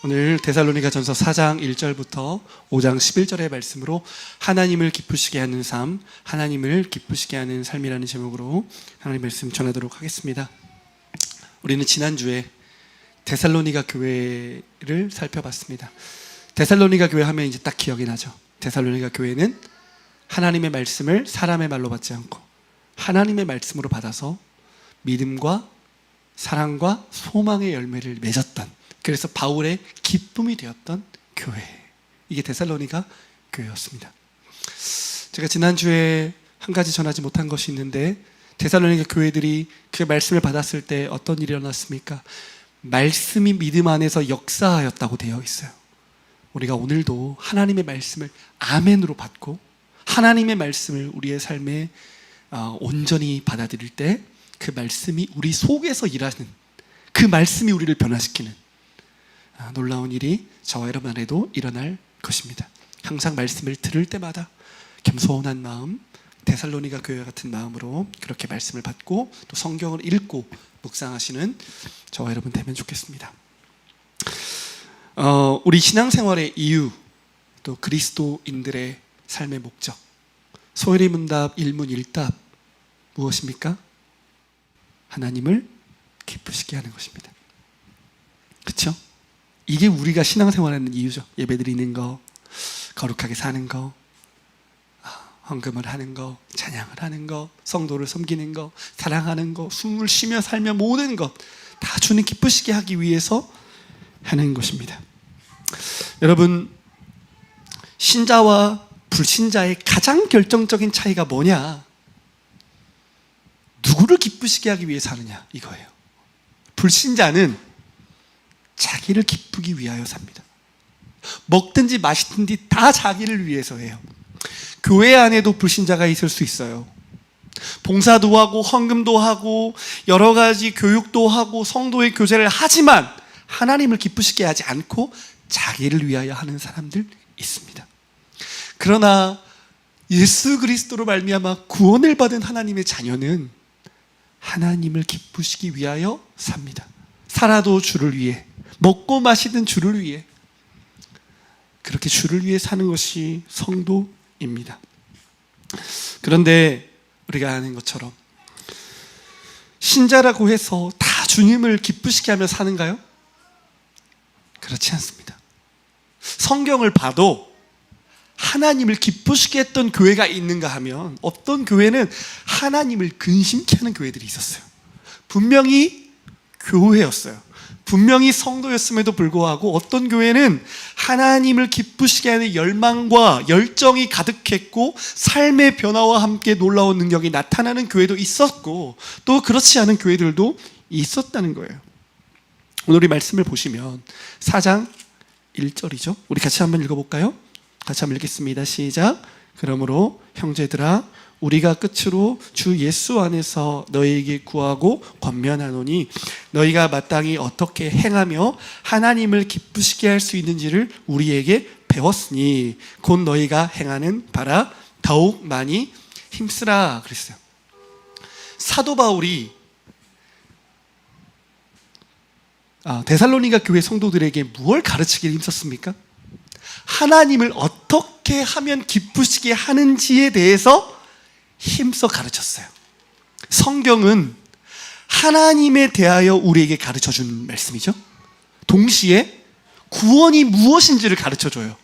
오늘 데살로니가전서 4장 1절부터 5장 11절의 말씀으로 하나님을 기쁘시게 하는 삶, 하나님을 기쁘시게 하는 삶이라는 제목으로 하나님 말씀 전하도록 하겠습니다. 우리는 지난주에 데살로니가 교회를 살펴봤습니다. 데살로니가 교회 하면 이제 딱 기억이 나죠. 데살로니가 교회는 하나님의 말씀을 사람의 말로 받지 않고 하나님의 말씀으로 받아서 믿음과 사랑과 소망의 열매를 맺었던, 그래서 바울의 기쁨이 되었던 교회, 이게 데살로니가 교회였습니다. 제가 지난주에 한 가지 전하지 못한 것이 있는데, 데살로니가 교회들이 그 말씀을 받았을 때 어떤 일이 일어났습니까? 말씀이 믿음 안에서 역사하였다고 되어 있어요. 우리가 오늘도 하나님의 말씀을 아멘으로 받고 하나님의 말씀을 우리의 삶에 온전히 받아들일 때 그 말씀이 우리 속에서 일하는, 그 말씀이 우리를 변화시키는 놀라운 일이 저와 여러분 안에도 일어날 것입니다. 항상 말씀을 들을 때마다 겸손한 마음, 데살로니가 교회 같은 마음으로 그렇게 말씀을 받고 또 성경을 읽고 묵상하시는 저와 여러분 되면 좋겠습니다. 우리 신앙생활의 이유, 또 그리스도인들의 삶의 목적, 소혜리 문답 일문일답 무엇입니까? 하나님을 기쁘시게 하는 것입니다. 그렇죠? 이게 우리가 신앙생활하는 이유죠. 예배드리는 거, 거룩하게 사는 거, 헌금을 하는 거, 찬양을 하는 거, 성도를 섬기는 거, 사랑하는 거, 숨을 쉬며 살며 모든 것 다 주님 기쁘시게 하기 위해서 하는 것입니다. 여러분, 신자와 불신자의 가장 결정적인 차이가 뭐냐? 누구를 기쁘시게 하기 위해서 하느냐, 이거예요. 불신자는 자기를 기쁘기 위하여 삽니다. 먹든지 마시든지 다 자기를 위해서 해요. 교회 안에도 불신자가 있을 수 있어요. 봉사도 하고 헌금도 하고 여러 가지 교육도 하고 성도의 교제를 하지만 하나님을 기쁘시게 하지 않고 자기를 위하여 하는 사람들 있습니다. 그러나 예수 그리스도로 말미암아 구원을 받은 하나님의 자녀는 하나님을 기쁘시기 위하여 삽니다. 살아도 주를 위해, 먹고 마시든 주를 위해, 그렇게 주를 위해 사는 것이 성도입니다. 그런데 우리가 아는 것처럼 신자라고 해서 다 주님을 기쁘시게 하며 사는가요? 그렇지 않습니다. 성경을 봐도 하나님을 기쁘시게 했던 교회가 있는가 하면 어떤 교회는 하나님을 근심케 하는 교회들이 있었어요. 분명히 교회였어요. 분명히 성도였음에도 불구하고 어떤 교회는 하나님을 기쁘시게 하는 열망과 열정이 가득했고 삶의 변화와 함께 놀라운 능력이 나타나는 교회도 있었고, 또 그렇지 않은 교회들도 있었다는 거예요. 오늘 우리 말씀을 보시면 4장 1절이죠. 우리 같이 한번 읽어볼까요? 같이 한번 읽겠습니다. 시작. 그러므로 형제들아, 우리가 끝으로 주 예수 안에서 너희에게 구하고 권면하노니 너희가 마땅히 어떻게 행하며 하나님을 기쁘시게 할 수 있는지를 우리에게 배웠으니 곧 너희가 행하는 바라 더욱 많이 힘쓰라 그랬어요. 사도 바울이 데살로니가 교회 성도들에게 무엇을 가르치기를 힘썼습니까? 하나님을 어떻게 하면 기쁘시게 하는지에 대해서 힘써 가르쳤어요. 성경은 하나님에 대하여 우리에게 가르쳐준 말씀이죠. 동시에 구원이 무엇인지를 가르쳐줘요.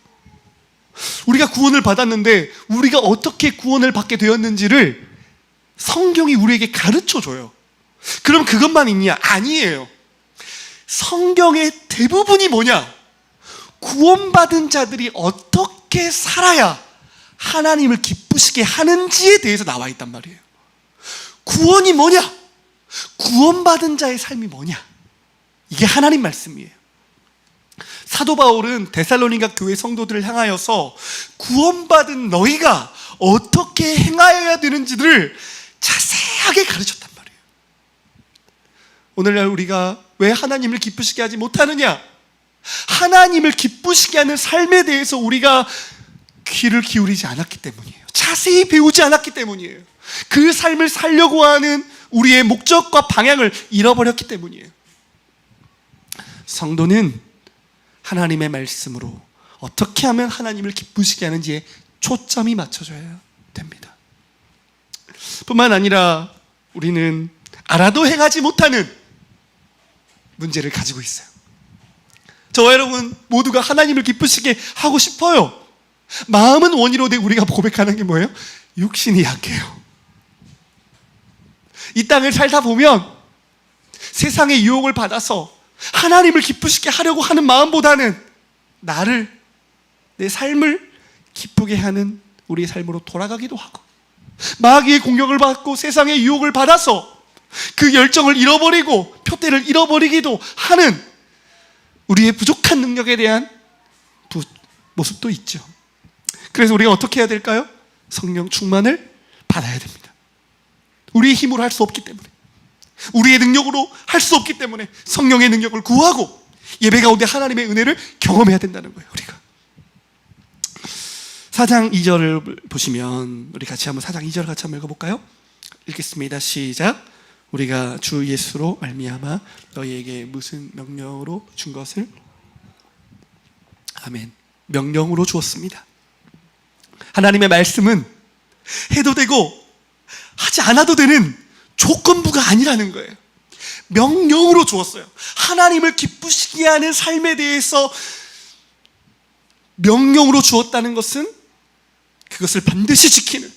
우리가 구원을 받았는데 우리가 어떻게 구원을 받게 되었는지를 성경이 우리에게 가르쳐줘요. 그럼 그것만 있냐? 아니에요. 성경의 대부분이 뭐냐? 구원받은 자들이 어떻게 살아야 하나님을 기쁘시게 하는지에 대해서 나와 있단 말이에요. 구원이 뭐냐? 구원받은 자의 삶이 뭐냐? 이게 하나님 말씀이에요. 사도 바울은 데살로니가 교회 성도들을 향하여서 구원받은 너희가 어떻게 행하여야 되는지를 자세하게 가르쳤단 말이에요. 오늘날 우리가 왜 하나님을 기쁘시게 하지 못하느냐? 하나님을 기쁘시게 하는 삶에 대해서 우리가 귀를 기울이지 않았기 때문이에요. 자세히 배우지 않았기 때문이에요. 그 삶을 살려고 하는 우리의 목적과 방향을 잃어버렸기 때문이에요. 성도는 하나님의 말씀으로 어떻게 하면 하나님을 기쁘시게 하는지에 초점이 맞춰져야 됩니다. 뿐만 아니라 우리는 알아도 행하지 못하는 문제를 가지고 있어요. 저와 여러분 모두가 하나님을 기쁘시게 하고 싶어요. 마음은 원이로되 우리가 고백하는 게 뭐예요? 육신이 약해요. 이 땅을 살다 보면 세상의 유혹을 받아서 하나님을 기쁘시게 하려고 하는 마음보다는 나를, 내 삶을 기쁘게 하는 우리의 삶으로 돌아가기도 하고, 마귀의 공격을 받고 세상의 유혹을 받아서 그 열정을 잃어버리고 표대를 잃어버리기도 하는 우리의 부족한 능력에 대한 모습도 있죠. 그래서 우리가 어떻게 해야 될까요? 성령 충만을 받아야 됩니다. 우리의 힘으로 할 수 없기 때문에, 우리의 능력으로 할 수 없기 때문에 성령의 능력을 구하고 예배 가운데 하나님의 은혜를 경험해야 된다는 거예요. 우리가 4장 2절을 보시면 우리 같이 한번 4장 2절 같이 한번 읽어볼까요? 읽겠습니다. 시작. 우리가 주 예수로 말미암아 너희에게 무슨 명령으로 준 것을, 아멘, 명령으로 주었습니다. 하나님의 말씀은 해도 되고 하지 않아도 되는 조건부가 아니라는 거예요. 명령으로 주었어요. 하나님을 기쁘시게 하는 삶에 대해서 명령으로 주었다는 것은 그것을 반드시 지키는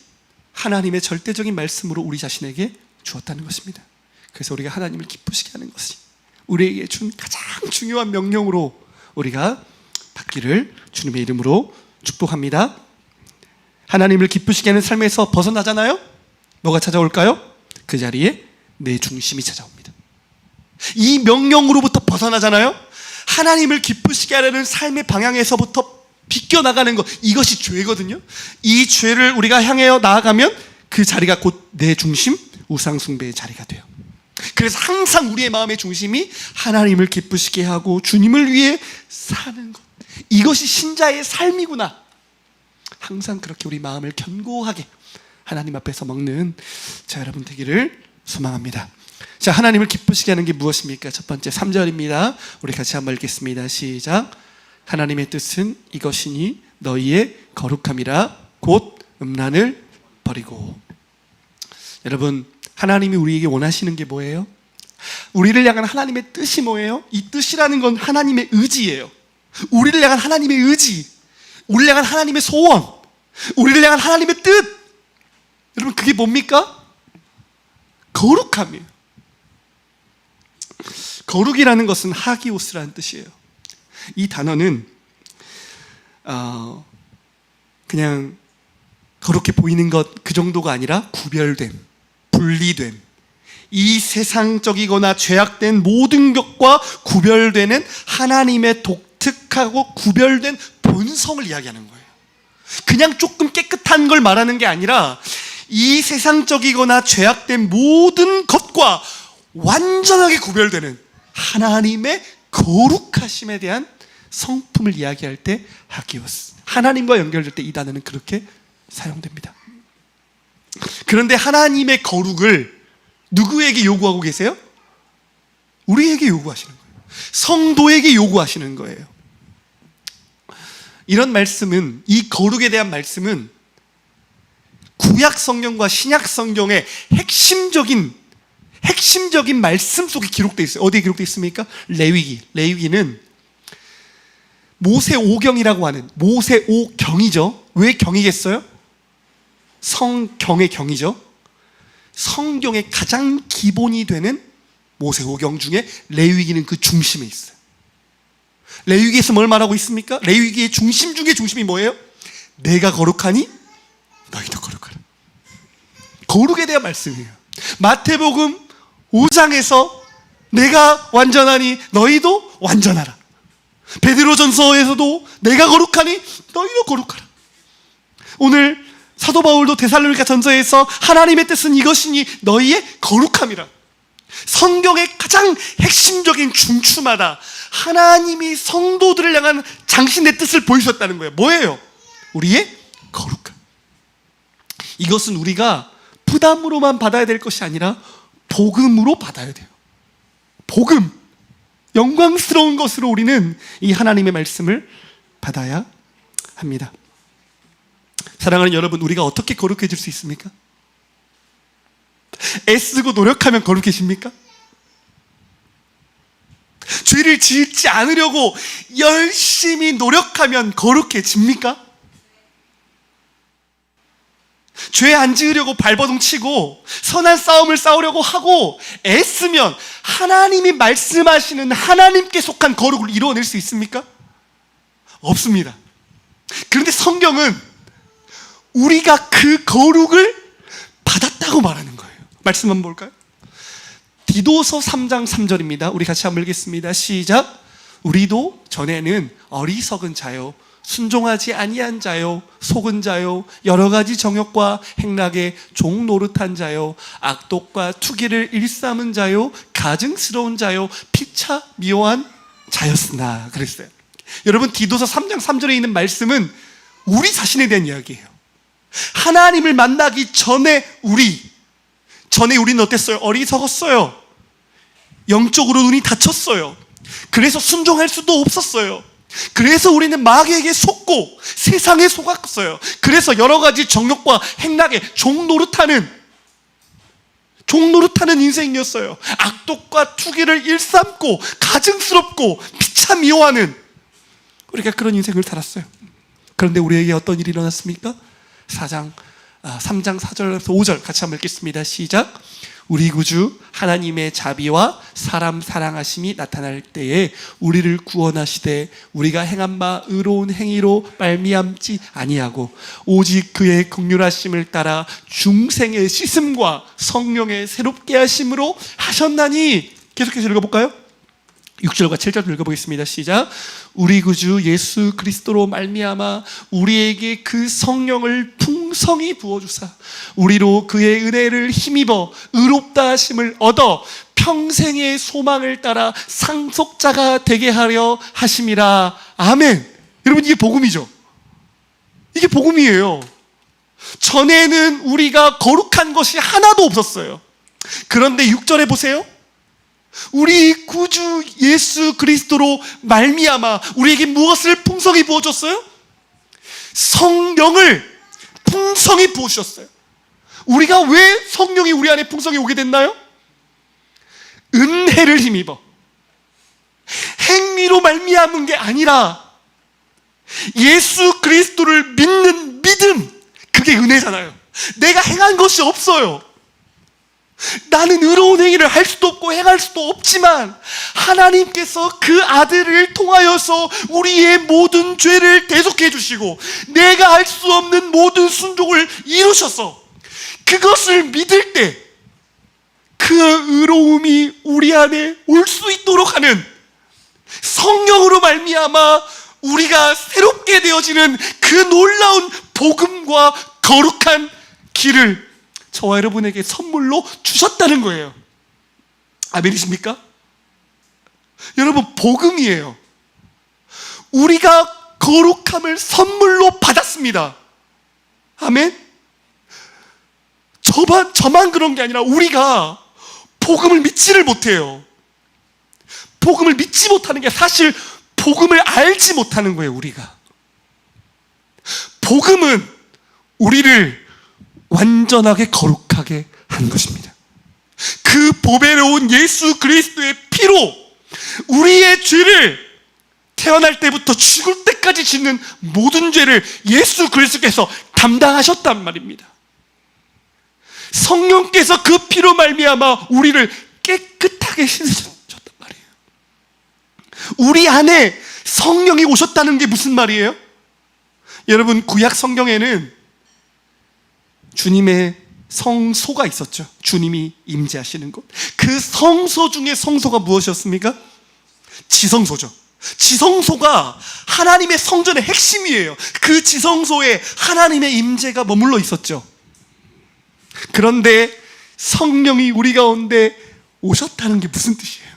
하나님의 절대적인 말씀으로 우리 자신에게 주었다는 것입니다. 그래서 우리가 하나님을 기쁘시게 하는 것이 우리에게 준 가장 중요한 명령으로 우리가 받기를 주님의 이름으로 축복합니다. 하나님을 기쁘시게 하는 삶에서 벗어나잖아요? 뭐가 찾아올까요? 그 자리에 내 중심이 찾아옵니다. 이 명령으로부터 벗어나잖아요? 하나님을 기쁘시게 하려는 삶의 방향에서부터 비껴나가는 것, 이것이 죄거든요. 이 죄를 우리가 향해 나아가면 그 자리가 곧 내 중심, 우상숭배의 자리가 돼요. 그래서 항상 우리의 마음의 중심이 하나님을 기쁘시게 하고 주님을 위해 사는 것, 이것이 신자의 삶이구나. 항상 그렇게 우리 마음을 견고하게 하나님 앞에서 먹는 자 여러분 되기를 소망합니다. 자, 하나님을 기쁘시게 하는 게 무엇입니까? 첫 번째 3절입니다. 우리 같이 한번 읽겠습니다. 시작. 하나님의 뜻은 이것이니 너희의 거룩함이라 곧 음란을 버리고. 여러분, 하나님이 우리에게 원하시는 게 뭐예요? 우리를 향한 하나님의 뜻이 뭐예요? 이 뜻이라는 건 하나님의 의지예요. 우리를 향한 하나님의 의지, 우리를 향한 하나님의 소원, 우리를 향한 하나님의 뜻, 여러분 그게 뭡니까? 거룩함이에요. 거룩이라는 것은 하기오스라는 뜻이에요. 이 단어는 그냥 거룩해 보이는 것 그 정도가 아니라 구별됨, 분리됨, 이 세상적이거나 죄악된 모든 것과 구별되는 하나님의 독특하고 구별된 본성을 이야기하는 거예요. 그냥 조금 깨끗한 걸 말하는 게 아니라 이 세상적이거나 죄악된 모든 것과 완전하게 구별되는 하나님의 거룩하심에 대한 성품을 이야기할 때 하기오스, 하나님과 연결될 때 이 단어는 그렇게 사용됩니다. 그런데 하나님의 거룩을 누구에게 요구하고 계세요? 우리에게 요구하시는 거예요. 성도에게 요구하시는 거예요. 이런 말씀은, 이 거룩에 대한 말씀은 구약 성경과 신약 성경의 핵심적인 말씀 속에 기록되어 있어요. 어디에 기록되어 있습니까? 레위기는 모세오경이라고 하는, 모세오경이죠. 왜 경이겠어요? 성경의 경이죠. 성경의 가장 기본이 되는 모세오경 중에 레위기는 그 중심에 있어요. 레위기에서 뭘 말하고 있습니까? 레위기의 중심 중에 중심이 뭐예요? 내가 거룩하니 너희도 거룩하라. 거룩에 대한 말씀이에요. 마태복음 5장에서 내가 완전하니 너희도 완전하라. 베드로전서에서도 내가 거룩하니 너희도 거룩하라. 오늘 사도 바울도 데살로니가 전서에서 하나님의 뜻은 이것이니 너희의 거룩함이라. 성경의 가장 핵심적인 중추마다 하나님이 성도들을 향한 당신의 뜻을 보이셨다는 거예요. 뭐예요? 우리의 거룩함. 이것은 우리가 부담으로만 받아야 될 것이 아니라 복음으로 받아야 돼요. 복음. 영광스러운 것으로 우리는 이 하나님의 말씀을 받아야 합니다. 사랑하는 여러분, 우리가 어떻게 거룩해질 수 있습니까? 애쓰고 노력하면 거룩해집니까? 죄를 짓지 않으려고 열심히 노력하면 거룩해집니까? 죄 안 지으려고 발버둥 치고 선한 싸움을 싸우려고 하고 애쓰면 하나님이 말씀하시는 하나님께 속한 거룩을 이루어낼 수 있습니까? 없습니다. 그런데 성경은 우리가 그 거룩을 받았다고 말하는 거예요. 말씀 한번 볼까요? 디도서 3장 3절입니다. 우리 같이 한번 읽겠습니다. 시작. 우리도 전에는 어리석은 자요, 순종하지 아니한 자요, 속은 자요, 여러 가지 정욕과 행락에 종노릇한 자요, 악독과 투기를 일삼은 자요, 가증스러운 자요, 피차 미워한 자였으나 그랬어요. 여러분, 디도서 3장 3절에 있는 말씀은 우리 자신에 대한 이야기예요. 하나님을 만나기 전에 우리는 어땠어요? 어리석었어요. 영적으로 눈이 닫혔어요. 그래서 순종할 수도 없었어요. 그래서 우리는 마귀에게 속고 세상에 속았어요. 그래서 여러 가지 정욕과 행락에 종노릇하는 인생이었어요. 악독과 투기를 일삼고 가증스럽고 피차 미워하는, 우리가 그런 인생을 살았어요. 그런데 우리에게 어떤 일이 일어났습니까? 3장 4절에서 5절 같이 한번 읽겠습니다. 시작. 우리 구주 하나님의 자비와 사람 사랑하심이 나타날 때에 우리를 구원하시되 우리가 행한 바 의로운 행위로 말미암지 아니하고 오직 그의 긍휼하심을 따라 중생의 씻음과 성령의 새롭게 하심으로 하셨나니. 계속해서 읽어볼까요? 6절과 7절 읽어보겠습니다. 시작. 우리 구주 예수 그리스도로 말미암아 우리에게 그 성령을 풍성히 부어주사 우리로 그의 은혜를 힘입어 의롭다 하심을 얻어 평생의 소망을 따라 상속자가 되게 하려 하심이라. 아멘. 여러분, 이게 복음이죠. 이게 복음이에요. 전에는 우리가 거룩한 것이 하나도 없었어요. 그런데 6절에 보세요. 우리 구주 예수 그리스도로 말미암아 우리에게 무엇을 풍성히 부어줬어요? 성령을 풍성히 부어주셨어요. 우리가 왜 성령이 우리 안에 풍성히 오게 됐나요? 은혜를 힘입어 행위로 말미암은 게 아니라 예수 그리스도를 믿는 믿음, 그게 은혜잖아요. 내가 행한 것이 없어요. 나는 의로운 행위를 할 수도 없고 행할 수도 없지만 하나님께서 그 아들을 통하여서 우리의 모든 죄를 대속해 주시고 내가 할 수 없는 모든 순종을 이루셔서 그것을 믿을 때 그 의로움이 우리 안에 올 수 있도록 하는 성령으로 말미암아 우리가 새롭게 되어지는 그 놀라운 복음과 거룩한 길을 저와 여러분에게 선물로 주셨다는 거예요. 아멘이십니까? 여러분, 복음이에요. 우리가 거룩함을 선물로 받았습니다. 아멘? 저만 그런 게 아니라 우리가 복음을 믿지를 못해요. 복음을 믿지 못하는 게 사실 복음을 알지 못하는 거예요. 우리가 복음은 우리를 완전하게 거룩하게 한 것입니다. 그 보배로운 예수 그리스도의 피로 우리의 죄를 태어날 때부터 죽을 때까지 짓는 모든 죄를 예수 그리스도께서 담당하셨단 말입니다. 성령께서 그 피로 말미암아 우리를 깨끗하게 씻으셨단 말이에요. 우리 안에 성령이 오셨다는 게 무슨 말이에요? 여러분, 구약 성경에는 주님의 성소가 있었죠. 주님이 임재하시는 곳. 그 성소 중에 성소가 무엇이었습니까? 지성소죠. 지성소가 하나님의 성전의 핵심이에요. 그 지성소에 하나님의 임재가 머물러 있었죠. 그런데 성령이 우리 가운데 오셨다는 게 무슨 뜻이에요?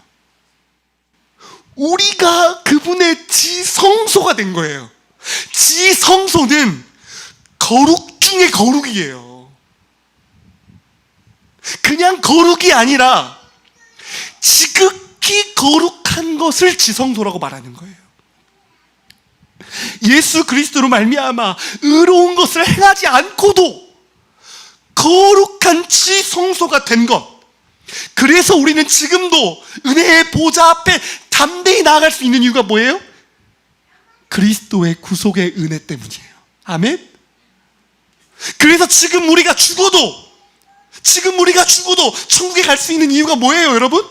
우리가 그분의 지성소가 된 거예요. 지성소는 거룩 중에 거룩이에요. 그냥 거룩이 아니라 지극히 거룩한 거룩한 것을 지성소라고 말하는 거예요. 예수 그리스도로 말미암아 의로운 것을 행하지 않고도 거룩한 지성소가 된 것, 그래서 우리는 지금도 은혜의 보좌 앞에 담대히 나아갈 수 있는 이유가 뭐예요? 그리스도의 구속의 은혜 때문이에요. 아멘? 그래서 지금 우리가 죽어도 천국에 갈 수 있는 이유가 뭐예요, 여러분?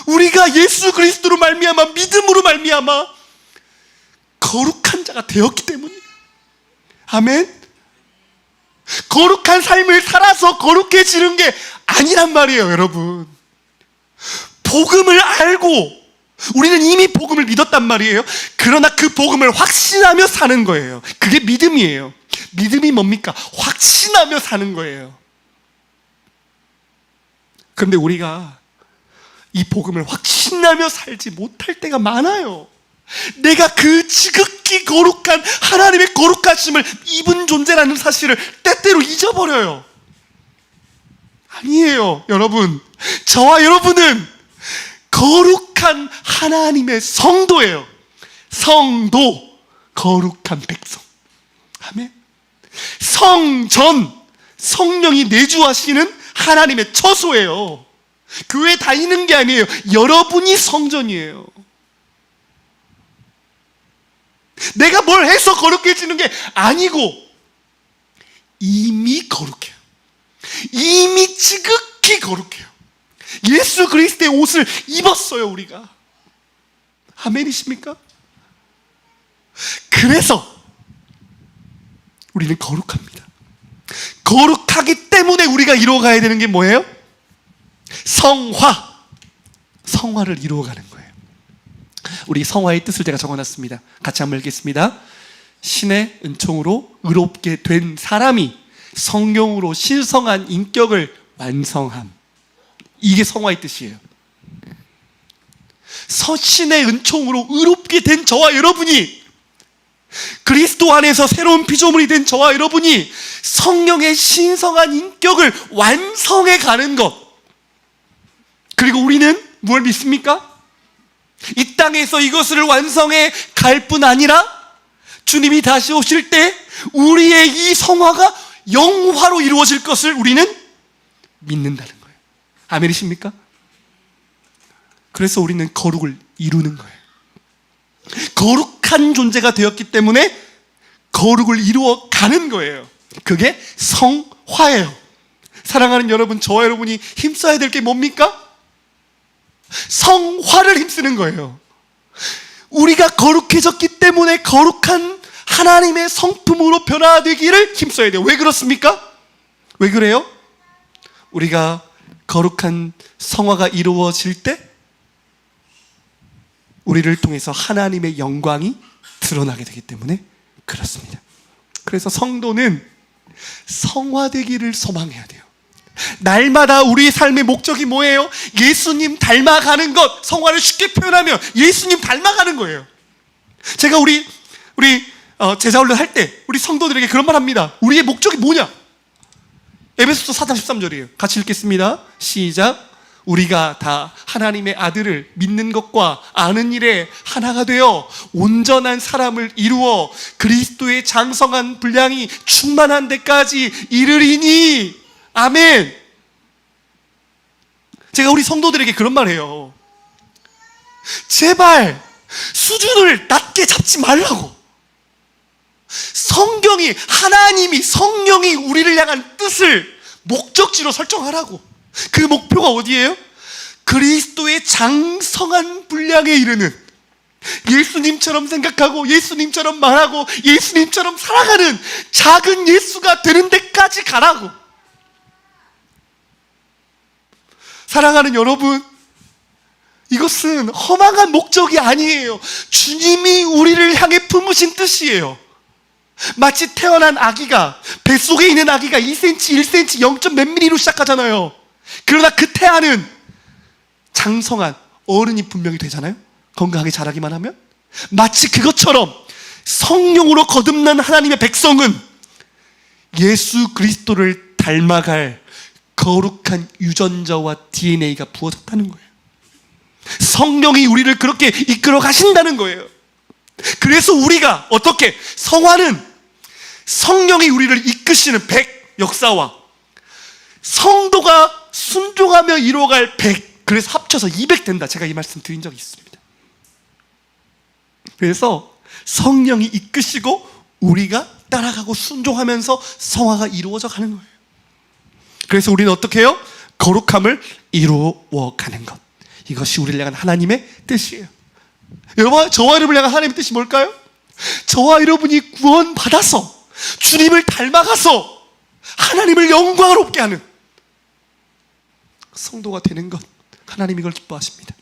우리가 예수 그리스도로 말미암아, 믿음으로 말미암아 거룩한 자가 되었기 때문이에요. 아멘? 거룩한 삶을 살아서 거룩해지는 게 아니란 말이에요, 여러분. 복음을 알고 우리는 이미 복음을 믿었단 말이에요. 그러나 그 복음을 확신하며 사는 거예요. 그게 믿음이에요. 믿음이 뭡니까? 확신하며 사는 거예요. 그런데 우리가 이 복음을 확신하며 살지 못할 때가 많아요. 내가 그 지극히 거룩한 하나님의 거룩하심을 입은 존재라는 사실을 때때로 잊어버려요. 아니에요, 여러분. 저와 여러분은 거룩한 하나님의 성도예요. 성도, 거룩한 백성. 아멘. 성전, 성령이 내주하시는 하나님의 처소예요. 교회 다니는 게 아니에요. 여러분이 성전이에요. 내가 뭘 해서 거룩해지는 게 아니고 이미 거룩해요. 이미 지극히 거룩해요. 예수 그리스도의 옷을 입었어요, 우리가. 아멘이십니까? 그래서 우리는 거룩합니다. 거룩하기 때문에 우리가 이루어가야 되는 게 뭐예요? 성화를 이루어가는 거예요. 우리 성화의 뜻을 제가 적어놨습니다. 같이 한번 읽겠습니다. 신의 은총으로 의롭게 된 사람이 성령으로 신성한 인격을 완성함. 이게 성화의 뜻이에요. 신의 은총으로 의롭게 된 저와 여러분이, 그리스도 안에서 새로운 피조물이 된 저와 여러분이 성령의 신성한 인격을 완성해 가는 것. 그리고 우리는 뭘 믿습니까? 이 땅에서 이것을 완성해 갈 뿐 아니라 주님이 다시 오실 때 우리의 이 성화가 영화로 이루어질 것을 우리는 믿는다는 거예요. 아멘이십니까? 그래서 우리는 거룩을 이루는 거예요. 거룩한 존재가 되었기 때문에 거룩을 이루어 가는 거예요. 그게 성화예요. 사랑하는 여러분, 저와 여러분이 힘써야 될 게 뭡니까? 성화를 힘쓰는 거예요. 우리가 거룩해졌기 때문에 거룩한 하나님의 성품으로 변화되기를 힘써야 돼요. 왜 그렇습니까? 왜 그래요? 우리가 거룩한 성화가 이루어질 때 우리를 통해서 하나님의 영광이 드러나게 되기 때문에 그렇습니다. 그래서 성도는 성화되기를 소망해야 돼요. 날마다 우리의 삶의 목적이 뭐예요? 예수님 닮아가는 것. 성화를 쉽게 표현하면 예수님 닮아가는 거예요. 제가 우리 제자훈련 할 때 우리 성도들에게 그런 말 합니다. 우리의 목적이 뭐냐? 에베소서 4장 13절이에요. 같이 읽겠습니다. 시작. 우리가 다 하나님의 아들을 믿는 것과 아는 일에 하나가 되어 온전한 사람을 이루어 그리스도의 장성한 분량이 충만한 데까지 이르리니. 아멘. 제가 우리 성도들에게 그런 말 해요. 제발 수준을 낮게 잡지 말라고. 성경이, 하나님이, 성령이 우리를 향한 뜻을 목적지로 설정하라고. 그 목표가 어디예요? 그리스도의 장성한 분량에 이르는, 예수님처럼 생각하고 예수님처럼 말하고 예수님처럼 살아가는 작은 예수가 되는 데까지 가라고. 사랑하는 여러분, 이것은 허망한 목적이 아니에요. 주님이 우리를 향해 품으신 뜻이에요. 마치 태어난 아기가, 뱃속에 있는 아기가 2cm, 1cm, 0. 몇 mm로 시작하잖아요. 그러나 그 태아는 장성한 어른이 분명히 되잖아요. 건강하게 자라기만 하면. 마치 그것처럼 성령으로 거듭난 하나님의 백성은 예수 그리스도를 닮아갈 거룩한 유전자와 DNA가 부어졌다는 거예요. 성령이 우리를 그렇게 이끌어 가신다는 거예요. 그래서 우리가 어떻게 성화는 성령이 우리를 이끄시는 100 역사와 성도가 순종하며 이루어갈 100, 그래서 합쳐서 200 된다. 제가 이 말씀 드린 적이 있습니다. 그래서 성령이 이끄시고 우리가 따라가고 순종하면서 성화가 이루어져 가는 거예요. 그래서 우리는 어떻게 해요? 거룩함을 이루어 가는 것. 이것이 우리를 향한 하나님의 뜻이에요. 여러분, 저와 여러분을 향한 하나님의 뜻이 뭘까요? 저와 여러분이 구원받아서 주님을 닮아가서 하나님을 영광스럽게 하는 성도가 되는 것. 하나님이 이걸 기뻐하십니다.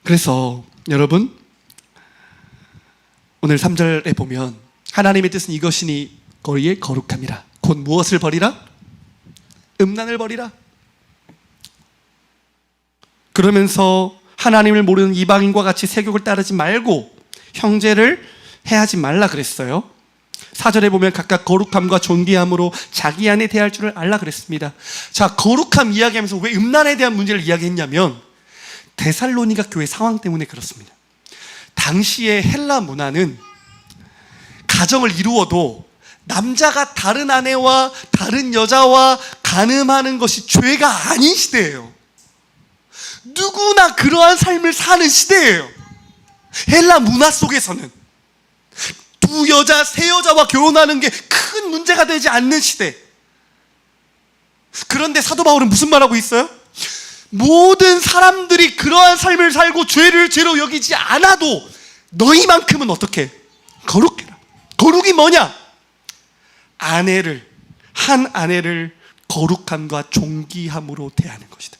그래서 여러분, 오늘 3절에 보면 하나님의 뜻은 이것이니 너희의 거룩함이라. 곧 무엇을 버리라? 음란을 버리라. 그러면서 하나님을 모르는 이방인과 같이 세욕을 따르지 말고 형제를 해하지 말라 그랬어요. 4절에 보면 각각 거룩함과 존귀함으로 자기 안에 대할 줄을 알라 그랬습니다. 자, 거룩함 이야기하면서 왜 음란에 대한 문제를 이야기했냐면 데살로니가 교회 상황 때문에 그렇습니다. 당시의 헬라 문화는 가정을 이루어도 남자가 다른 아내와 다른 여자와 간음하는 것이 죄가 아닌 시대예요. 누구나 그러한 삶을 사는 시대예요. 헬라 문화 속에서는 두 여자, 세 여자와 결혼하는 게 큰 문제가 되지 않는 시대. 그런데 사도 바울은 무슨 말하고 있어요? 모든 사람들이 그러한 삶을 살고 죄를 죄로 여기지 않아도 너희만큼은 어떻게? 거룩해라. 거룩이 뭐냐? 한 아내를 거룩함과 존귀함으로 대하는 것이다.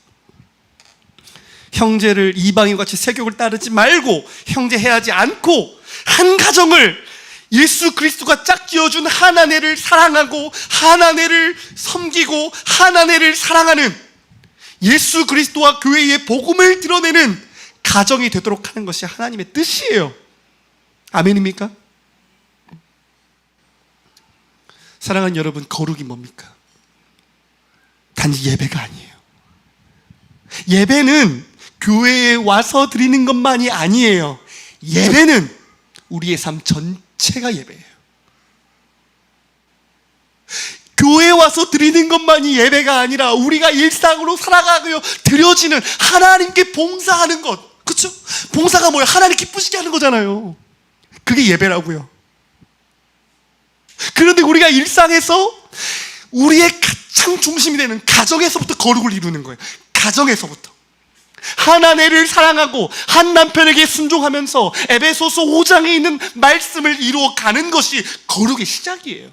형제를 이방인과 같이 세욕을 따르지 말고 형제해하지 않고 한 가정을 예수 그리스도가 짝지어준 한 아내를 사랑하고 한 아내를 섬기고 한 아내를 사랑하는 예수 그리스도와 교회의 복음을 드러내는 가정이 되도록 하는 것이 하나님의 뜻이에요. 아멘입니까? 사랑하는 여러분, 거룩이 뭡니까? 단지 예배가 아니에요. 예배는 교회에 와서 드리는 것만이 아니에요. 예배는 우리의 삶 전체가 예배예요. 교회에 와서 드리는 것만이 예배가 아니라 우리가 일상으로 살아가며 드려지는 하나님께 봉사하는 것. 그렇죠? 봉사가 뭐예요? 하나님 기쁘시게 하는 거잖아요. 그게 예배라고요. 그런데 우리가 일상에서 우리의 가장 중심이 되는 가정에서부터 거룩을 이루는 거예요. 가정에서부터 한 아내를 사랑하고 한 남편에게 순종하면서 에베소서 5장에 있는 말씀을 이루어 가는 것이 거룩의 시작이에요.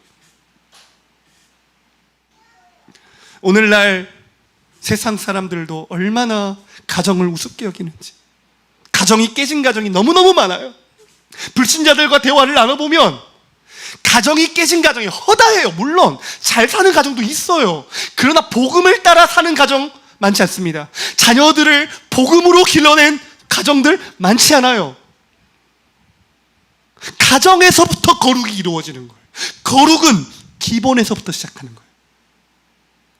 오늘날 세상 사람들도 얼마나 가정을 우습게 여기는지, 가정이 깨진 가정이 너무너무 많아요. 불신자들과 대화를 나눠보면 가정이 깨진 가정이 허다해요. 물론 잘 사는 가정도 있어요. 그러나 복음을 따라 사는 가정 많지 않습니다. 자녀들을 복음으로 길러낸 가정들 많지 않아요. 가정에서부터 거룩이 이루어지는 거예요. 거룩은 기본에서부터 시작하는 거예요.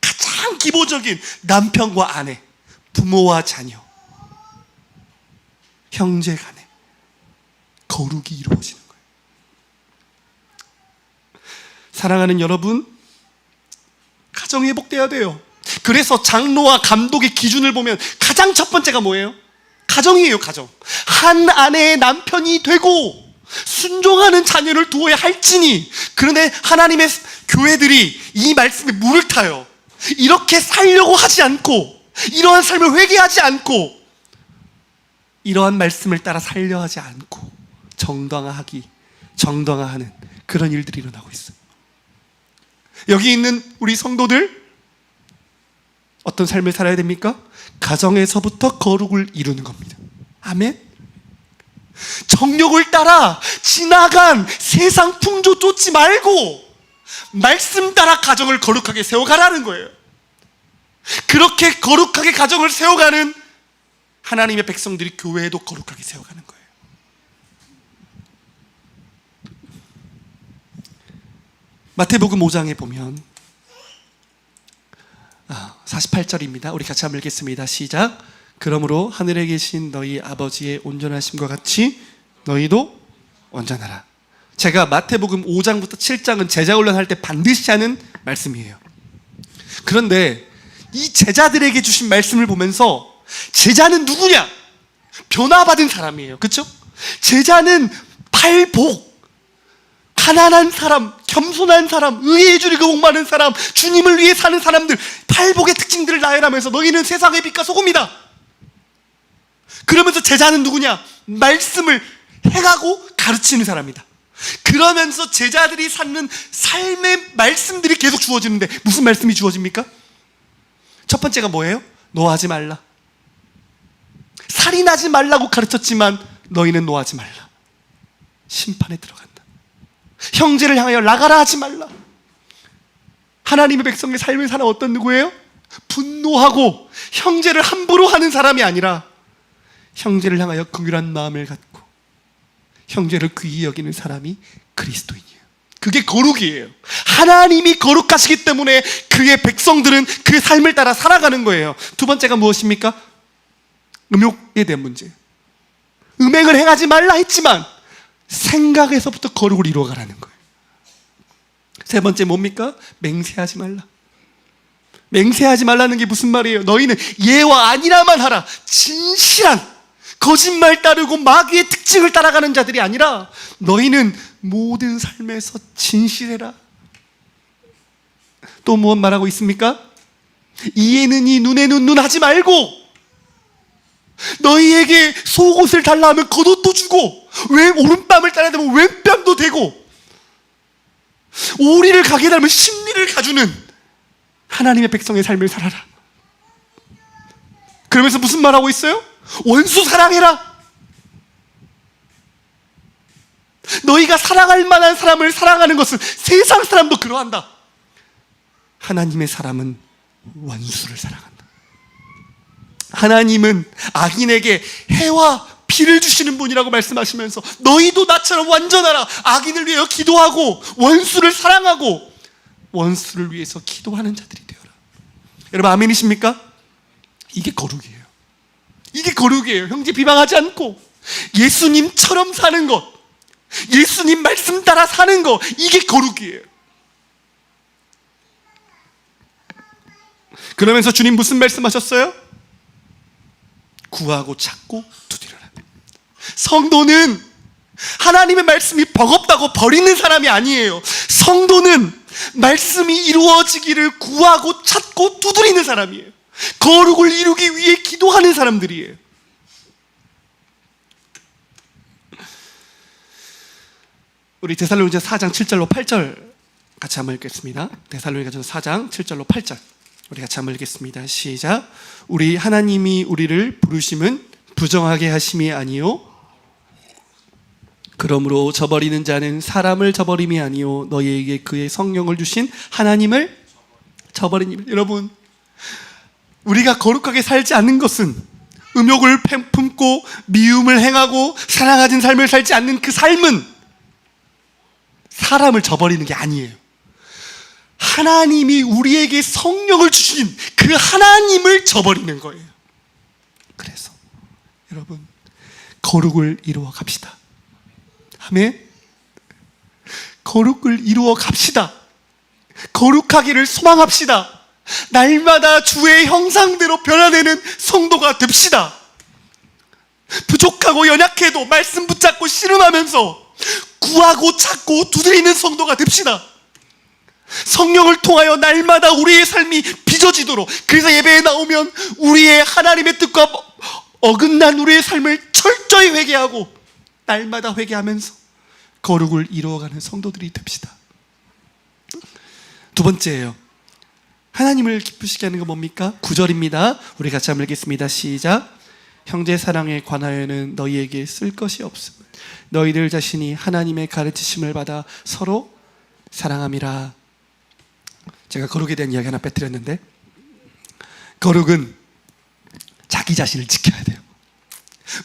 가장 기본적인 남편과 아내, 부모와 자녀, 형제 간에 거룩이 이루어지는 거예요. 사랑하는 여러분, 가정이 회복돼야 돼요. 그래서 장로와 감독의 기준을 보면 가장 첫 번째가 뭐예요? 가정이에요. 가정. 한 아내의 남편이 되고 순종하는 자녀를 두어야 할지니. 그런데 하나님의 교회들이 이 말씀에 물을 타요. 이렇게 살려고 하지 않고, 이러한 삶을 회개하지 않고, 이러한 말씀을 따라 살려 하지 않고 정당화하는 그런 일들이 일어나고 있어요. 여기 있는 우리 성도들 어떤 삶을 살아야 됩니까? 가정에서부터 거룩을 이루는 겁니다. 아멘. 정욕을 따라 지나간 세상 풍조 쫓지 말고 말씀 따라 가정을 거룩하게 세워가라는 거예요. 그렇게 거룩하게 가정을 세워가는 하나님의 백성들이 교회에도 거룩하게 세워가는 거예요. 마태복음 5장에 보면 48절입니다. 우리 같이 한번 읽겠습니다. 시작. 그러므로 하늘에 계신 너희 아버지의 온전하심과 같이 너희도 온전하라. 제가 마태복음 5장부터 7장은 제자 훈련할 때 반드시 하는 말씀이에요. 그런데 이 제자들에게 주신 말씀을 보면서 제자는 누구냐? 변화받은 사람이에요. 그렇죠? 제자는 팔복, 가난한 사람, 겸손한 사람, 의의 줄이고 목마른 사람, 주님을 위해 사는 사람들, 팔복의 특징들을 나열하면서 너희는 세상의 빛과 소금이다. 그러면서 제자는 누구냐? 말씀을 행하고 가르치는 사람이다. 그러면서 제자들이 사는 삶의 말씀들이 계속 주어지는데 무슨 말씀이 주어집니까? 첫 번째가 뭐예요? 노하지 말라. 살인하지 말라고 가르쳤지만 너희는 노하지 말라. 심판에 들어간다. 형제를 향하여 나가라 하지 말라. 하나님의 백성의 삶을 사는 어떤 누구예요? 분노하고 형제를 함부로 하는 사람이 아니라 형제를 향하여 긍휼한 마음을 갖고 형제를 귀히 여기는 사람이 그리스도인이에요. 그게 거룩이에요. 하나님이 거룩하시기 때문에 그의 백성들은 그 삶을 따라 살아가는 거예요. 두 번째가 무엇입니까? 음욕에 대한 문제. 음행을 행하지 말라 했지만 생각에서부터 거룩을 이루어가라는 거예요. 세 번째 뭡니까? 맹세하지 말라. 맹세하지 말라는 게 무슨 말이에요? 너희는 예와 아니라만 하라. 진실한, 거짓말 따르고 마귀의 특징을 따라가는 자들이 아니라 너희는 모든 삶에서 진실해라. 또 무엇 말하고 있습니까? 이에는 이 눈에는 눈 하지 말고 너희에게 속옷을 달라 하면 겉옷도 주고 오른뺨을 따라 대면 왼뺨도 대고 오리를 가게 달면 십리를 가주는 하나님의 백성의 삶을 살아라. 그러면서 무슨 말하고 있어요? 원수 사랑해라. 너희가 사랑할 만한 사람을 사랑하는 것은 세상 사람도 그러한다. 하나님의 사람은 원수를 사랑한다. 하나님은 악인에게 해와 비를 주시는 분이라고 말씀하시면서 너희도 나처럼 완전하라. 악인을 위하여 기도하고 원수를 사랑하고 원수를 위해서 기도하는 자들이 되어라. 여러분 아멘이십니까? 이게 거룩이에요. 이게 거룩이에요. 형제 비방하지 않고 예수님처럼 사는 것, 예수님 말씀 따라 사는 것, 이게 거룩이에요. 그러면서 주님 무슨 말씀하셨어요? 구하고 찾고 두드려라. 성도는 하나님의 말씀이 버겁다고 버리는 사람이 아니에요. 성도는 말씀이 이루어지기를 구하고 찾고 두드리는 사람이에요. 거룩을 이루기 위해 기도하는 사람들이에요. 우리 데살로니가전서 4장 7절로 8절 같이 한번 읽겠습니다. 데살로니가전서 4장 7절로 8절 우리 같이 한번 읽겠습니다. 시작. 우리 하나님이 우리를 부르심은 부정하게 하심이 아니요 그러므로 저버리는 자는 사람을 저버림이 아니요 너희에게 그의 성령을 주신 하나님을 저버리니. 여러분, 우리가 거룩하게 살지 않는 것은 음욕을 품고 미움을 행하고 사랑하는 삶을 살지 않는 그 삶은 사람을 저버리는 게 아니에요. 하나님이 우리에게 성령을 주신 그 하나님을 저버리는 거예요. 그래서 여러분 거룩을 이루어 갑시다. 아멘. 거룩을 이루어 갑시다. 거룩하기를 소망합시다. 날마다 주의 형상대로 변화되는 성도가 됩시다. 부족하고 연약해도 말씀 붙잡고 씨름하면서 구하고 찾고 두드리는 성도가 됩시다. 성령을 통하여 날마다 우리의 삶이 빚어지도록, 그래서 예배에 나오면 우리의 하나님의 뜻과 어긋난 우리의 삶을 철저히 회개하고 날마다 회개하면서 거룩을 이루어가는 성도들이 됩시다. 두 번째예요. 하나님을 기쁘시게 하는 건 뭡니까? 9절입니다. 우리 같이 한번 읽겠습니다. 시작. 형제 사랑에 관하여는 너희에게 쓸 것이 없음. 너희들 자신이 하나님의 가르치심을 받아 서로 사랑함이라. 제가 거룩에 대한 이야기 하나 빼뜨렸는데, 거룩은 자기 자신을 지켜야 돼요.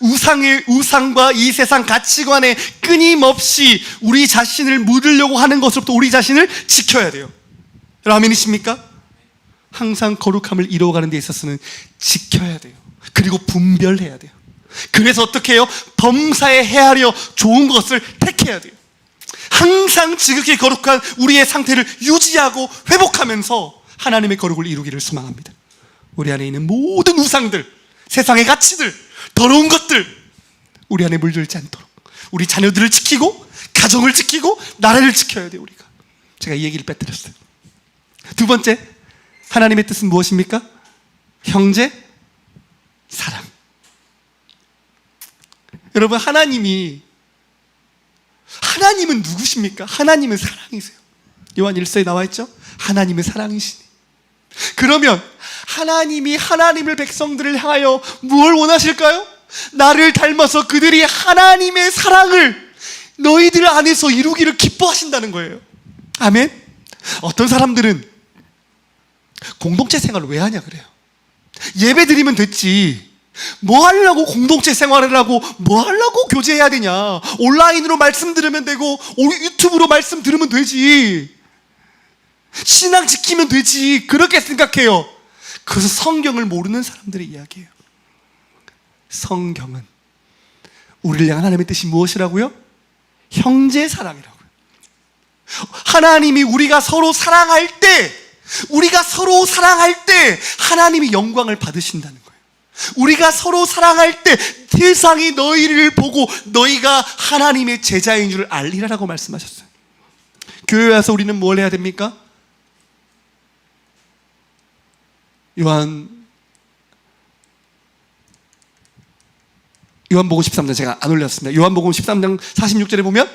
우상과 이 세상 가치관에 끊임없이 우리 자신을 묻으려고 하는 것으로부터 우리 자신을 지켜야 돼요. 여러분 아멘이십니까? 항상 거룩함을 이루어가는 데 있어서는 지켜야 돼요. 그리고 분별해야 돼요. 그래서 어떻게 해요? 범사에 헤아려 좋은 것을 택해야 돼요. 항상 지극히 거룩한 우리의 상태를 유지하고 회복하면서 하나님의 거룩을 이루기를 소망합니다. 우리 안에 있는 모든 우상들, 세상의 가치들, 더러운 것들 우리 안에 물들지 않도록 우리 자녀들을 지키고 가정을 지키고 나라를 지켜야 돼요. 우리가. 제가 이 얘기를 빼뜨렸어요. 두 번째, 하나님의 뜻은 무엇입니까? 형제, 사랑. 여러분 하나님은 누구십니까? 하나님은 사랑이세요. 요한 1서에 나와 있죠? 하나님은 사랑이시니. 그러면 하나님이 하나님의 백성들을 향하여 무엇을 원하실까요? 나를 닮아서 그들이 하나님의 사랑을 너희들 안에서 이루기를 기뻐하신다는 거예요. 아멘. 어떤 사람들은 공동체 생활을 왜 하냐 그래요. 예배 드리면 됐지, 뭐 하려고 공동체 생활을 하고 뭐 하려고 교제해야 되냐, 온라인으로 말씀 들으면 되고 유튜브로 말씀 들으면 되지, 신앙 지키면 되지, 그렇게 생각해요. 그것은 성경을 모르는 사람들의 이야기예요. 성경은 우리를 향한 하나님의 뜻이 무엇이라고요? 형제 사랑이라고요. 하나님이 우리가 서로 사랑할 때 하나님이 영광을 받으신다는 거예요. 우리가 서로 사랑할 때 세상이 너희를 보고 너희가 하나님의 제자인 줄 알리라라고 말씀하셨어요. 교회에 와서 우리는 뭘 해야 됩니까? 요한복음 13장 제가 안 올렸습니다. 요한복음 13장 46절에 보면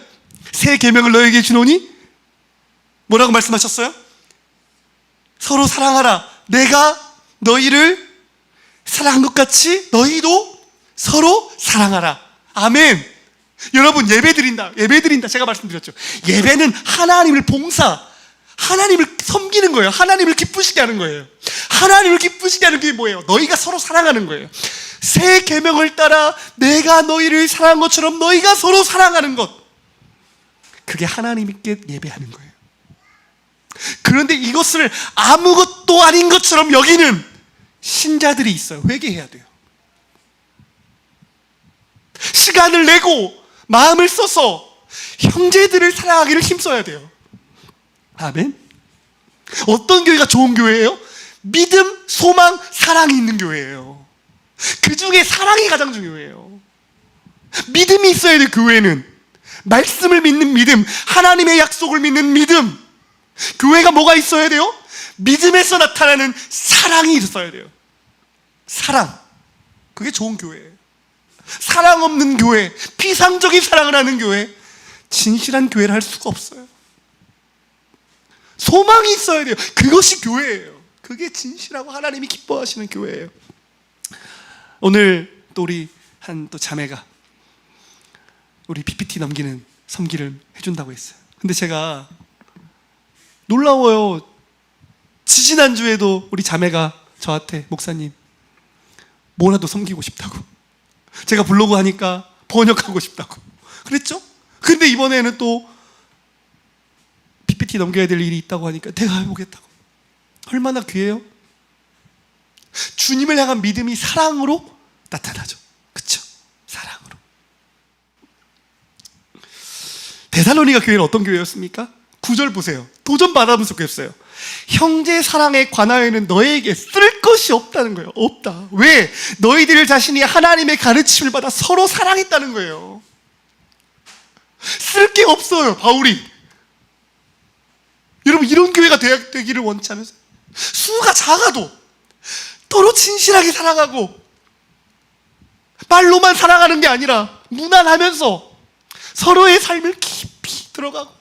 새 계명을 너희에게 주노니 뭐라고 말씀하셨어요? 서로 사랑하라. 내가 너희를 사랑한 것 같이 너희도 서로 사랑하라. 아멘. 여러분 예배 드린다. 제가 말씀드렸죠. 예배는 하나님을 하나님을 섬기는 거예요. 하나님을 기쁘시게 하는 거예요. 하나님을 기쁘시게 하는 게 뭐예요? 너희가 서로 사랑하는 거예요. 새 계명을 따라 내가 너희를 사랑한 것처럼 너희가 서로 사랑하는 것, 그게 하나님께 예배하는 거예요. 그런데 이것을 아무것도 아닌 것처럼 여기는 신자들이 있어요. 회개해야 돼요. 시간을 내고 마음을 써서 형제들을 사랑하기를 힘써야 돼요. 아멘. 어떤 교회가 좋은 교회예요? 믿음, 소망, 사랑이 있는 교회예요. 그 중에 사랑이 가장 중요해요. 믿음이 있어야 돼요. 교회는 말씀을 믿는 믿음, 하나님의 약속을 믿는 믿음. 교회가 뭐가 있어야 돼요? 믿음에서 나타나는 사랑이 있어야 돼요. 사랑. 그게 좋은 교회예요. 사랑 없는 교회, 피상적인 사랑을 하는 교회, 진실한 교회를 할 수가 없어요. 소망이 있어야 돼요. 그것이 교회예요. 그게 진실하고 하나님이 기뻐하시는 교회예요. 오늘 또 우리 한 자매가 우리 PPT 넘기는 섬기를 해준다고 했어요. 근데 제가 놀라워요. 지지난주에도 우리 자매가 저한테 목사님 뭐라도 섬기고 싶다고, 제가 블로그 하니까 번역하고 싶다고 그랬죠? 근데 이번에는 또 PPT 넘겨야 될 일이 있다고 하니까 내가 해보겠다고. 얼마나 귀해요? 주님을 향한 믿음이 사랑으로 나타나죠. 그렇죠? 사랑으로. 데살로니가 교회는 어떤 교회였습니까? 9절 보세요. 도전 받아보면서 그랬어요. 형제 사랑에 관하여는 너에게 쓸 것이 없다는 거예요. 없다. 왜? 너희들 자신이 하나님의 가르침을 받아 서로 사랑했다는 거예요. 쓸 게 없어요. 바울이. 여러분 이런 교회가 되기를 원치 않으세요? 수가 작아도 서로 진실하게 사랑하고, 말로만 사랑하는 게 아니라 무난하면서 서로의 삶을 깊이 들어가고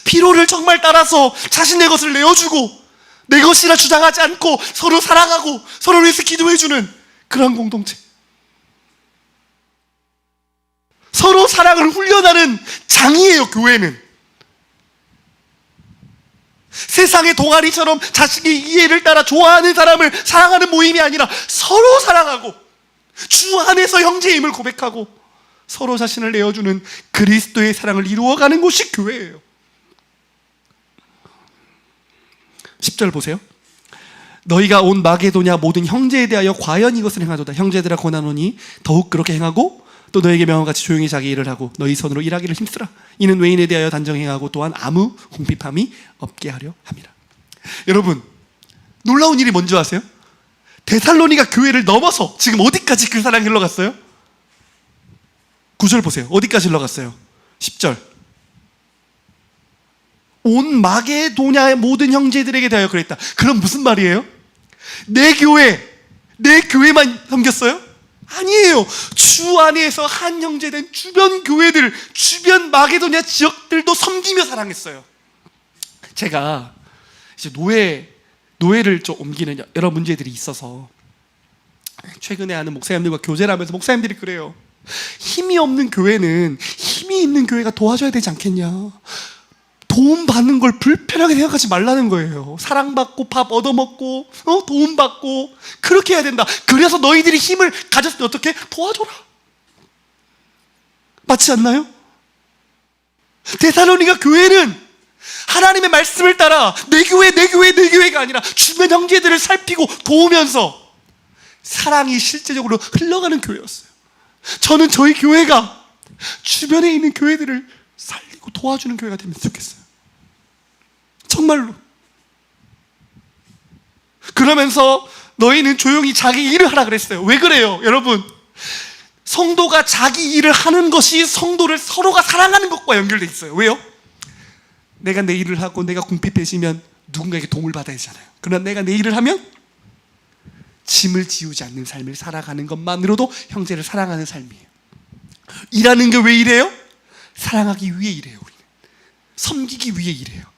필요를 정말 따라서 자신의 것을 내어주고 내 것이라 주장하지 않고 서로 사랑하고 서로를 위해서 기도해주는 그런 공동체, 서로 사랑을 훈련하는 장이에요. 교회는 세상의 동아리처럼 자식의 이해를 따라 좋아하는 사람을 사랑하는 모임이 아니라 서로 사랑하고 주 안에서 형제의 힘을 고백하고 서로 자신을 내어주는 그리스도의 사랑을 이루어가는 곳이 교회예요. 10절 보세요. 너희가 온 마게도냐 모든 형제에 대하여 과연 이것을 행하도다. 형제들아 권하노니 더욱 그렇게 행하고 또 너에게 명함 같이 조용히 자기 일을 하고 너희 손으로 일하기를 힘쓰라. 이는 외인에 대하여 단정 행하고 또한 아무 궁핍함이 없게 하려 함이라. 여러분, 놀라운 일이 뭔지 아세요? 데살로니가 교회를 넘어서 지금 어디까지 그 사랑이 흘러갔어요? 9절 보세요. 어디까지 흘러갔어요? 10절. 온 마게도냐의 모든 형제들에게 대하여 그랬다. 그럼 무슨 말이에요? 내 교회만 섬겼어요? 아니에요. 주 안에서 한 형제된 주변 교회들, 주변 마게도냐 지역들도 섬기며 사랑했어요. 제가 이제 노예를 좀 옮기는 여러 문제들이 있어서 최근에 하는 목사님들과 교제를 하면서 목사님들이 그래요. 힘이 없는 교회는 힘이 있는 교회가 도와줘야 되지 않겠냐. 도움받는 걸 불편하게 생각하지 말라는 거예요. 사랑받고 밥 얻어먹고 도움받고 그렇게 해야 된다. 그래서 너희들이 힘을 가졌을 때 어떻게? 도와줘라. 맞지 않나요? 데살로니가 교회는 하나님의 말씀을 따라 내 교회가 아니라 주변 형제들을 살피고 도우면서 사랑이 실제적으로 흘러가는 교회였어요. 저는 저희 교회가 주변에 있는 교회들을 살리고 도와주는 교회가 되면 좋겠어요. 정말로. 그러면서 너희는 조용히 자기 일을 하라 그랬어요. 왜 그래요? 여러분, 성도가 자기 일을 하는 것이 성도를 서로가 사랑하는 것과 연결되어 있어요. 왜요? 내가 내 일을 하고 내가 궁핍해지면 누군가에게 도움을 받아야 되잖아요. 그러나 내가 내 일을 하면 짐을 지우지 않는 삶을 살아가는 것만으로도 형제를 사랑하는 삶이에요. 일하는 게 왜 이래요? 사랑하기 위해 일해요. 우리는 섬기기 위해 일해요.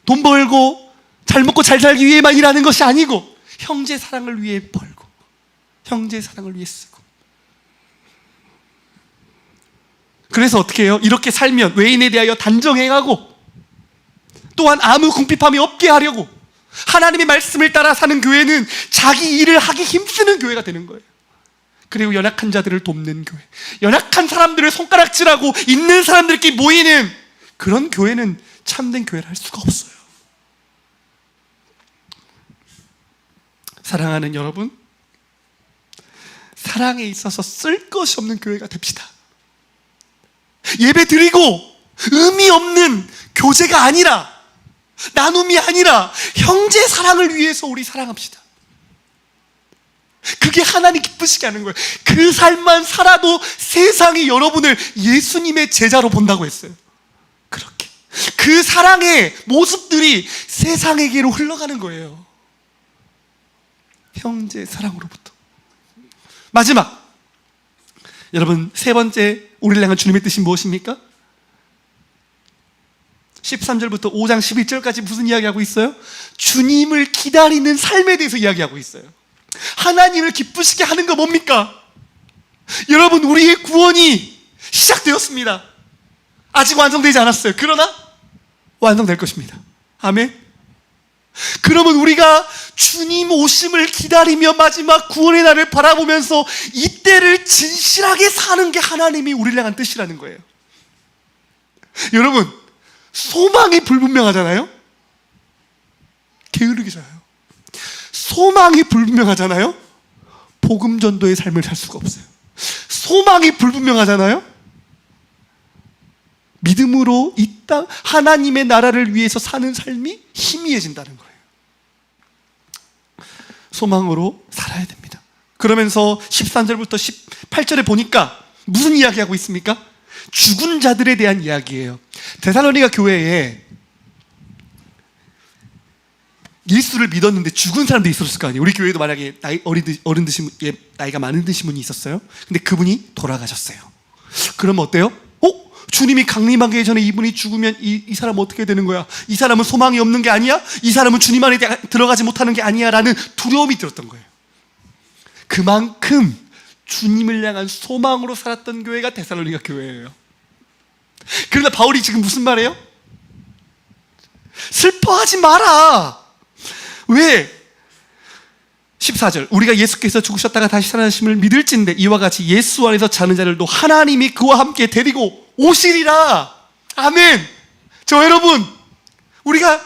돈 벌고 잘 먹고 잘 살기 위해만 일하는 것이 아니고 형제 사랑을 위해 벌고 형제 사랑을 위해 쓰고. 그래서 어떻게 해요? 이렇게 살면 외인에 대하여 단정행하고 또한 아무 궁핍함이 없게 하려고 하나님의 말씀을 따라 사는 교회는 자기 일을 하기 힘쓰는 교회가 되는 거예요. 그리고 연약한 자들을 돕는 교회, 연약한 사람들을 손가락질하고 있는 사람들끼리 모이는 그런 교회는 참된 교회를 할 수가 없어요. 사랑하는 여러분, 사랑에 있어서 쓸 것이 없는 교회가 됩시다. 예배 드리고 의미 없는 교제가 아니라, 나눔이 아니라 형제 사랑을 위해서 우리 사랑합시다. 그게 하나님 기쁘시게 하는 거예요. 그 삶만 살아도 세상이 여러분을 예수님의 제자로 본다고 했어요. 그렇게 그 사랑의 모습들이 세상에게로 흘러가는 거예요. 형제 사랑으로부터. 마지막, 여러분, 세 번째 우리를 향한 주님의 뜻이 무엇입니까? 13절부터 5장 11절까지 무슨 이야기하고 있어요? 주님을 기다리는 삶에 대해서 이야기하고 있어요. 하나님을 기쁘시게 하는 거 뭡니까? 여러분, 우리의 구원이 시작되었습니다. 아직 완성되지 않았어요. 그러나 완성될 것입니다. 아멘. 그러면 우리가 주님 오심을 기다리며 마지막 구원의 날을 바라보면서 이때를 진실하게 사는 게 하나님이 우리를 향한 뜻이라는 거예요. 여러분, 소망이 불분명하잖아요? 게으르게 자요. 소망이 불분명하잖아요? 복음 전도의 삶을 살 수가 없어요. 소망이 불분명하잖아요? 믿음으로 이 땅 하나님의 나라를 위해서 사는 삶이 희미해진다는 거예요. 소망으로 살아야 됩니다. 그러면서 13절부터 18절에 보니까 무슨 이야기하고 있습니까? 죽은 자들에 대한 이야기예요. 데살로니가 교회에 예수를 믿었는데 죽은 사람도 있었을 거 아니에요. 우리 교회도 만약에 어른 드신, 나이가 많은 드신 분이 있었어요. 근데 그분이 돌아가셨어요. 그러면 어때요? 주님이 강림하기 전에 이분이 죽으면 이 사람은 어떻게 되는 거야? 이 사람은 소망이 없는 게 아니야? 이 사람은 주님 안에 들어가지 못하는 게 아니야? 라는 두려움이 들었던 거예요. 그만큼 주님을 향한 소망으로 살았던 교회가 데살로니가 교회예요. 그러나 바울이 지금 무슨 말이에요? 슬퍼하지 마라. 왜? 14절, 우리가 예수께서 죽으셨다가 다시 살아나심을 믿을진데 이와 같이 예수 안에서 자는 자들도 하나님이 그와 함께 데리고 오시리라. 아멘. 저 여러분, 우리가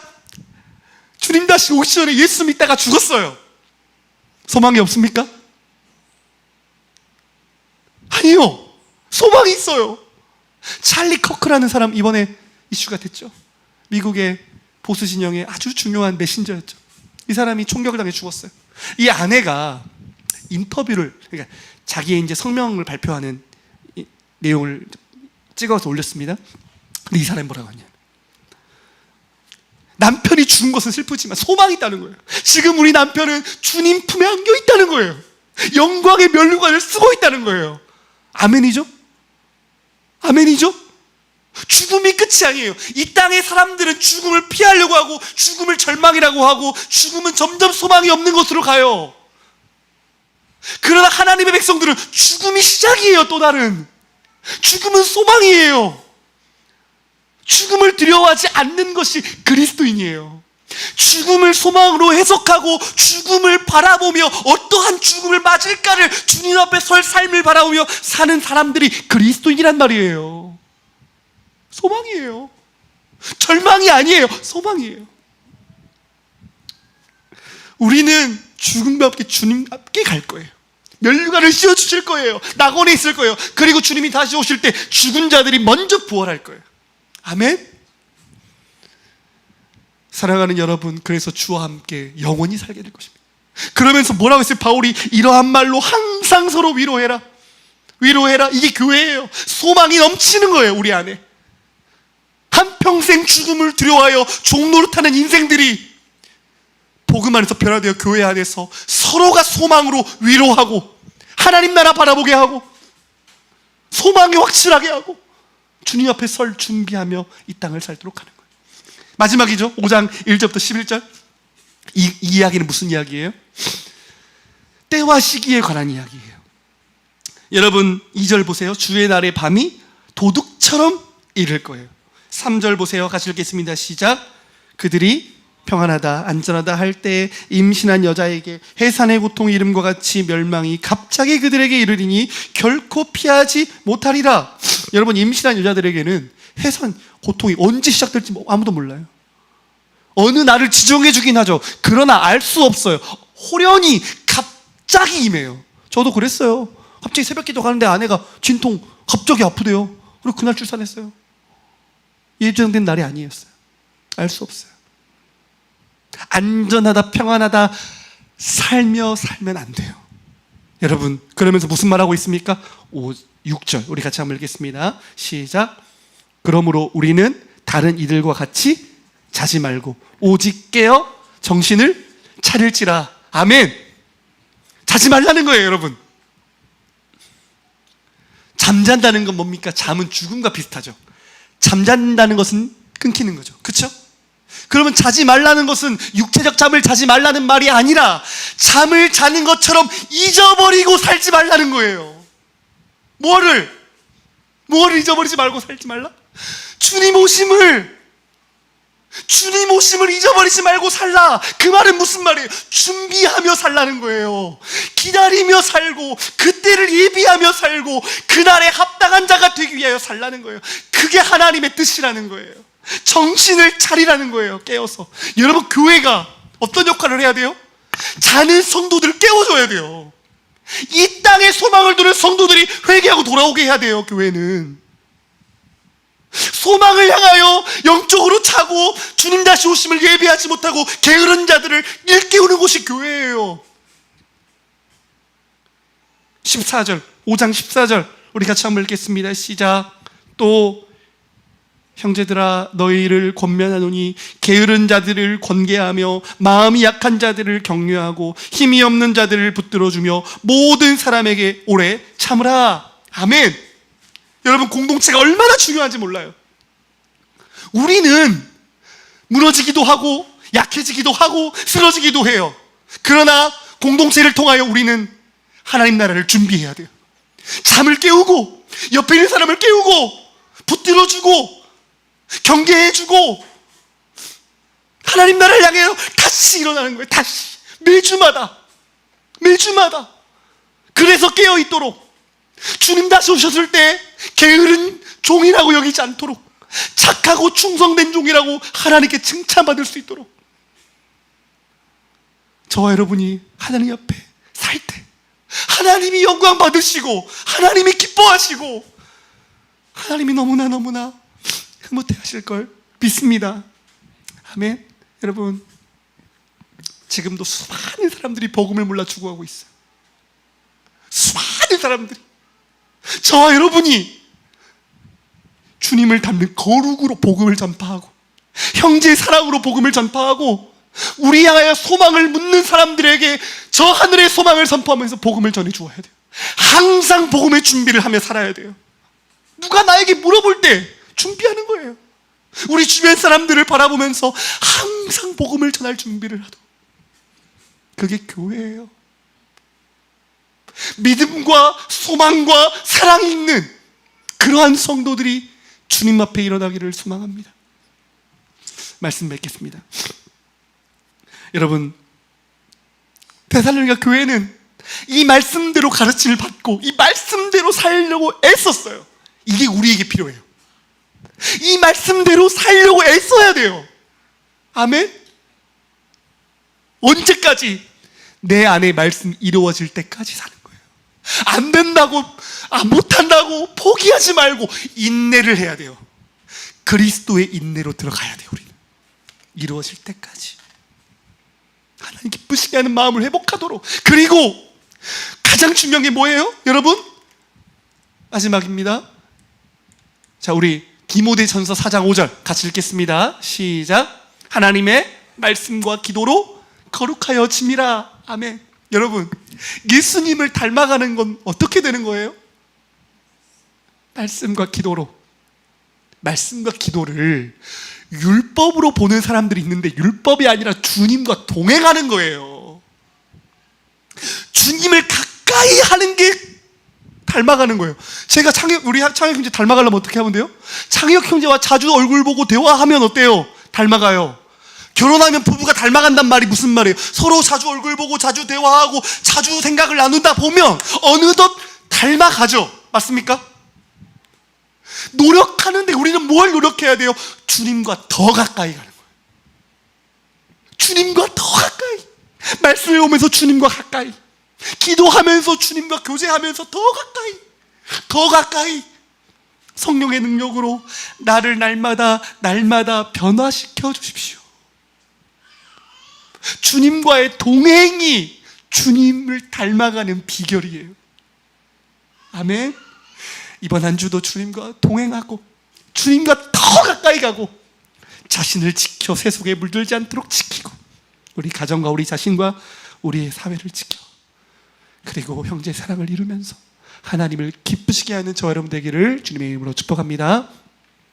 주님 다시 오시 전에 예수 믿다가 죽었어요. 소망이 없습니까? 아니요, 소망이 있어요. 찰리 커크라는 사람, 이번에 이슈가 됐죠. 미국의 보수 진영의 아주 중요한 메신저였죠. 이 사람이 총격을 당해 죽었어요. 이 아내가 인터뷰를, 그러니까 자기의 이제 성명을 발표하는 내용을 찍어서 올렸습니다. 근데 이 사람이 뭐라고 하냐, 남편이 죽은 것은 슬프지만 소망이 있다는 거예요. 지금 우리 남편은 주님 품에 안겨 있다는 거예요. 영광의 면류관을 쓰고 있다는 거예요. 아멘이죠? 아멘이죠? 죽음이 끝이 아니에요. 이 땅의 사람들은 죽음을 피하려고 하고, 죽음을 절망이라고 하고, 죽음은 점점 소망이 없는 곳으로 가요. 그러나 하나님의 백성들은 죽음이 시작이에요. 또 다른 죽음은 소망이에요. 죽음을 두려워하지 않는 것이 그리스도인이에요. 죽음을 소망으로 해석하고 죽음을 바라보며 어떠한 죽음을 맞을까를 주님 앞에 설 삶을 바라보며 사는 사람들이 그리스도인이란 말이에요. 소망이에요. 절망이 아니에요. 소망이에요. 우리는 죽음과 함께 주님 함께 갈 거예요. 면류관을 씌워주실 거예요. 낙원에 있을 거예요. 그리고 주님이 다시 오실 때 죽은 자들이 먼저 부활할 거예요. 아멘? 사랑하는 여러분, 그래서 주와 함께 영원히 살게 될 것입니다. 그러면서 뭐라고 했어요? 바울이 이러한 말로 항상 서로 위로해라. 위로해라. 이게 교회예요. 소망이 넘치는 거예요. 우리 안에 한평생 죽음을 두려워하여 종노릇하는 인생들이 복음 안에서 변화되어 교회 안에서 서로가 소망으로 위로하고 하나님 나라 바라보게 하고 소망이 확실하게 하고 주님 앞에 설 준비하며 이 땅을 살도록 하는 거예요. 마지막이죠. 5장 1절부터 11절. 이 이야기는 무슨 이야기예요? 때와 시기에 관한 이야기예요. 여러분 2절 보세요. 주의 날의 밤이 도둑처럼 이를 거예요. 3절 보세요. 같이 읽겠습니다. 시작. 그들이 평안하다 안전하다 할 때 임신한 여자에게 해산의 고통의 이름과 같이 멸망이 갑자기 그들에게 이르리니 결코 피하지 못하리라. 여러분, 임신한 여자들에게는 해산 고통이 언제 시작될지 아무도 몰라요. 어느 날을 지정해 주긴 하죠. 그러나 알 수 없어요. 호련히 갑자기 임해요. 저도 그랬어요. 갑자기 새벽기도 가는데 아내가 진통 갑자기 아프대요. 그리고 그날 출산했어요. 예정된 날이 아니었어요. 알 수 없어요. 안전하다 평안하다 살면 안 돼요. 여러분, 그러면서 무슨 말하고 있습니까? 6절 우리 같이 한번 읽겠습니다. 시작. 그러므로 우리는 다른 이들과 같이 자지 말고 오직 깨어 정신을 차릴지라. 아멘. 자지 말라는 거예요. 여러분, 잠잔다는 건 뭡니까? 잠은 죽음과 비슷하죠. 잠잔다는 것은 끊기는 거죠. 그렇죠? 그러면 자지 말라는 것은 육체적 잠을 자지 말라는 말이 아니라 잠을 자는 것처럼 잊어버리고 살지 말라는 거예요. 뭐를 잊어버리지 말고 살지 말라? 주님 오심을 잊어버리지 말고 살라. 그 말은 무슨 말이에요? 준비하며 살라는 거예요. 기다리며 살고 그때를 예비하며 살고 그날에 합당한 자가 되기 위하여 살라는 거예요. 그게 하나님의 뜻이라는 거예요. 정신을 차리라는 거예요. 깨어서. 여러분, 교회가 어떤 역할을 해야 돼요? 자는 성도들을 깨워줘야 돼요. 이 땅에 소망을 두는 성도들이 회개하고 돌아오게 해야 돼요. 교회는 소망을 향하여 영적으로 차고 주님 다시 오심을 예비하지 못하고 게으른 자들을 일깨우는 곳이 교회예요. 14절 5장 14절 우리 같이 한번 읽겠습니다. 시작. 또 형제들아, 너희를 권면하노니 게으른 자들을 권계하며 마음이 약한 자들을 격려하고 힘이 없는 자들을 붙들어주며 모든 사람에게 오래 참으라. 아멘. 여러분, 공동체가 얼마나 중요한지 몰라요. 우리는 무너지기도 하고 약해지기도 하고 쓰러지기도 해요. 그러나 공동체를 통하여 우리는 하나님 나라를 준비해야 돼요. 잠을 깨우고 옆에 있는 사람을 깨우고 붙들어주고 경계해주고 하나님 나라를 향해 다시 일어나는 거예요. 다시 매주마다 매주마다. 그래서 깨어있도록, 주님 다시 오셨을 때 게으른 종이라고 여기지 않도록, 착하고 충성된 종이라고 하나님께 칭찬받을 수 있도록, 저와 여러분이 하나님 앞에 살 때 하나님이 영광 받으시고 하나님이 기뻐하시고 하나님이 너무나 흐뭇해 하실 걸 믿습니다. 아멘. 여러분, 지금도 수많은 사람들이 복음을 몰라 죽어가고 있어요. 수많은 사람들이. 저와 여러분이 주님을 닮는 거룩으로 복음을 전파하고 형제의 사랑으로 복음을 전파하고 우리 향하여 소망을 묻는 사람들에게 저 하늘의 소망을 선포하면서 복음을 전해 주어야 돼요. 항상 복음의 준비를 하며 살아야 돼요. 누가 나에게 물어볼 때 준비하는 거예요. 우리 주변 사람들을 바라보면서 항상 복음을 전할 준비를 하도록. 그게 교회예요. 믿음과 소망과 사랑이 있는 그러한 성도들이 주님 앞에 일어나기를 소망합니다. 말씀 맺겠습니다. 여러분, 데살로니가 교회는 이 말씀대로 가르침을 받고 이 말씀대로 살려고 애썼어요. 이게 우리에게 필요해요. 이 말씀대로 살려고 애써야 돼요. 아멘? 언제까지? 내 안에 말씀 이루어질 때까지 사는 거예요. 안 된다고, 못한다고 포기하지 말고 인내를 해야 돼요. 그리스도의 인내로 들어가야 돼요. 우리는 이루어질 때까지 하나님 기쁘시게 하는 마음을 회복하도록. 그리고 가장 중요한 게 뭐예요? 여러분, 마지막입니다. 자, 우리 디모데전서 4장 5절 같이 읽겠습니다. 시작. 하나님의 말씀과 기도로 거룩하여짐이라. 아멘. 여러분, 예수님을 닮아가는 건 어떻게 되는 거예요? 말씀과 기도로. 말씀과 기도를 율법으로 보는 사람들이 있는데 율법이 아니라 주님과 동행하는 거예요. 주님을 가까이 하는 게 닮아가는 거예요. 제가 우리 창혁 형제 닮아가려면 어떻게 하면 돼요? 창혁 형제와 자주 얼굴 보고 대화하면 어때요? 닮아가요. 결혼하면 부부가 닮아간단 말이 무슨 말이에요? 서로 자주 얼굴 보고 자주 대화하고 자주 생각을 나누다 보면 어느덧 닮아가죠. 맞습니까? 노력하는데 우리는 뭘 노력해야 돼요? 주님과 더 가까이 가는 거예요. 주님과 더 가까이, 말씀을 보면서 주님과 가까이, 기도하면서 주님과 교제하면서 더 가까이 성령의 능력으로 나를 날마다 변화시켜 주십시오. 주님과의 동행이 주님을 닮아가는 비결이에요. 아멘. 이번 한 주도 주님과 동행하고 주님과 더 가까이 가고 자신을 지켜 세속에 물들지 않도록 지키고 우리 가정과 우리 자신과 우리의 사회를 지켜 그리고 형제의 사랑을 이루면서 하나님을 기쁘시게 하는 저와 여러분 되기를 주님의 이름으로 축복합니다.